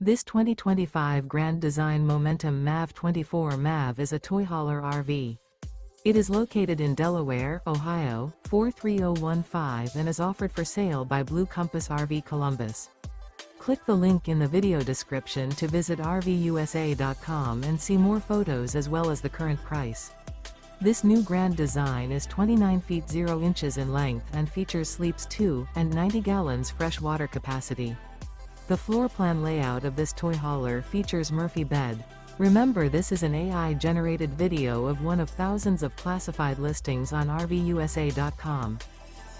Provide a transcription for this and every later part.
This 2025 Grand Design Momentum MAV 24 MAV is a toy hauler RV. It is located in Delaware, Ohio, 43015 and is offered for sale by Blue Compass RV Columbus. Click the link in the video description to visit RVUSA.com and see more photos as well as the current price. This new Grand Design is 29 feet 0 inches in length and features sleeps 2 and 90 gallons fresh water capacity. The floor plan layout of this toy hauler features Murphy bed. Remember, this is an AI-generated video of one of thousands of classified listings on RVUSA.com.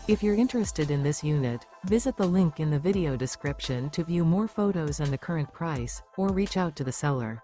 If you're interested in this unit, visit the link in the video description to view more photos and the current price, or reach out to the seller.